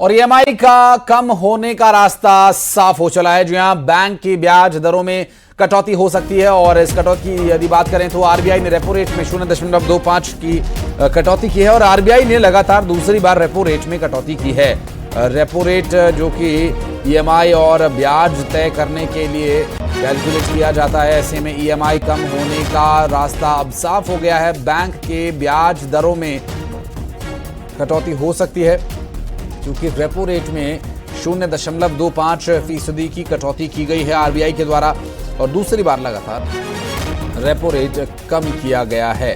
और ईएमआई का कम होने का रास्ता साफ हो चला है। जी हां, बैंक की ब्याज दरों में कटौती हो सकती है और इस कटौती की यदि बात करें तो आरबीआई ने रेपो रेट में 0.25 की कटौती की है और आरबीआई ने लगातार दूसरी बार रेपो रेट में कटौती की है। रेपो रेट जो कि ईएमआई और ब्याज तय करने के लिए कैलकुलेट किया जाता है, ऐसे में ईएमआई कम होने का रास्ता अब साफ हो गया है। बैंक के ब्याज दरों में कटौती हो सकती है क्योंकि रेपो रेट में 0.25% की कटौती की गई है आरबीआई के द्वारा और दूसरी बार लगातार रेपो रेट कम किया गया है।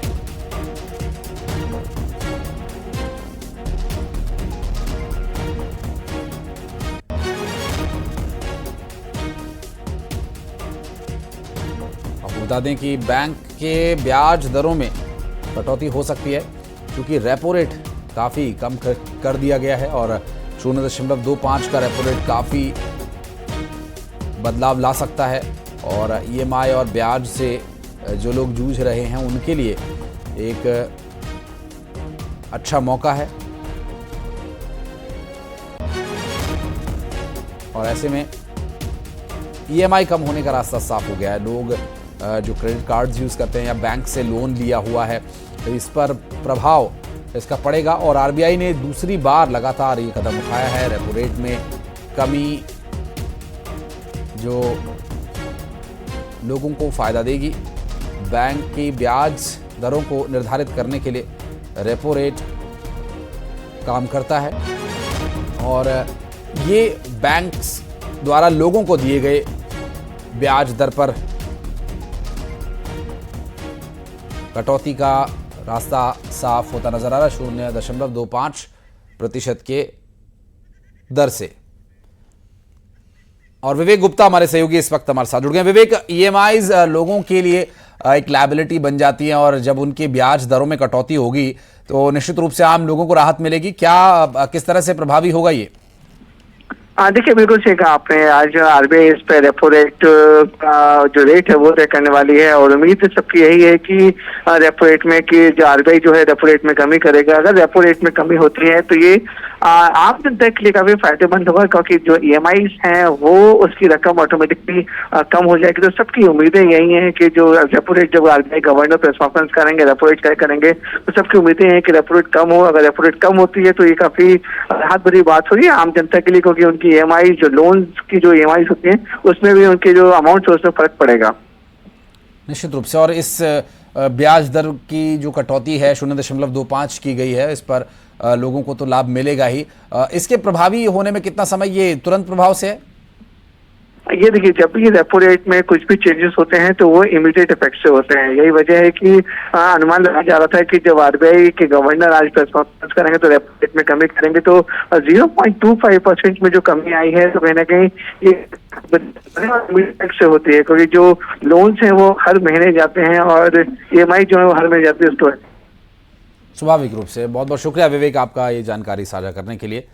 अब बता दें कि बैंक के ब्याज दरों में कटौती हो सकती है क्योंकि रेपो रेट काफ़ी कम कर दिया गया है और 0.25 का रेपो रेट काफ़ी बदलाव ला सकता है और ईएमआई और ब्याज से जो लोग जूझ रहे हैं उनके लिए एक अच्छा मौका है। और ऐसे में ईएमआई कम होने का रास्ता साफ हो गया है। लोग जो क्रेडिट कार्ड्स यूज़ करते हैं या बैंक से लोन लिया हुआ है तो इस पर प्रभाव इसका पड़ेगा और आरबीआई ने दूसरी बार लगातार ये कदम उठाया है। रेपो रेट में कमी जो लोगों को फायदा देगी। बैंक की ब्याज दरों को निर्धारित करने के लिए रेपो रेट काम करता है और ये बैंक्स द्वारा लोगों को दिए गए ब्याज दर पर कटौती का रास्ता साफ होता नजर आ रहा है 0.25% के दर से। और विवेक गुप्ता हमारे सहयोगी इस वक्त हमारे साथ जुड़ गए। विवेक, ईएमआईज लोगों के लिए एक लायबिलिटी बन जाती है और जब उनकी ब्याज दरों में कटौती होगी तो निश्चित रूप से आम लोगों को राहत मिलेगी। क्या किस तरह से प्रभावी होगा ये? देखिए, बिल्कुल सही कहा आपने। आज आरबीआई इस पे रेपो रेट का जो रेट है वो तय करने वाली है और उम्मीद सबकी यही है कि रेपो रेट में कि जो आरबीआई जो है रेपो रेट में कमी करेगा। अगर रेपो रेट में कमी होती है तो ये आम जनता के लिए काफी फायदेमंद होगा क्योंकि जो ईएमआईज हैं वो उसकी रकम ऑटोमेटिकली कम हो जाएगी। तो सबकी उम्मीदें यही हैं कि जो रेपो रेट जब आरबीआई गवर्नर प्रेस कॉन्फ्रेंस करेंगे, रेपो रेट तय करेंगे, तो सबकी उम्मीदें हैं कि रेपो रेट कम हो। अगर रेपो रेट कम होती है तो ये काफी राहत भरी बात होगी आम जनता के लिए क्योंकि उनकी ईएमआई जो लोन्स की जो ईएमआई होती हैं उसमें भी उनके जो अमाउंट है उसमें फर्क पड़ेगा निश्चित रूप से। और इस ब्याज दर की जो कटौती है 0.25 की गई है, इस पर लोगों को तो लाभ मिलेगा ही। इसके प्रभावी होने में कितना समय, ये तुरंत प्रभाव से है? ये देखिए, जब भी रेपो रेट में कुछ भी चेंजेस होते हैं तो वो इमीडिएट इफेक्ट से होते हैं। यही वजह है कि अनुमान लगाया जा रहा था कि जब आरबीआई के गवर्नर आज प्रेस कॉन्फ्रेंस करेंगे तो रेपो रेट में कमी करेंगे तो 0.25% में जो कमी आई है तो कहीं ना कहीं ये इफेक्ट से होती है क्योंकि जो लोन्स हैं वो हर महीने जाते हैं और ईएमआई जो है वो हर महीने जाती है। स्वाभाविक रूप से। बहुत बहुत शुक्रिया विवेक आपका ये जानकारी साझा करने के लिए।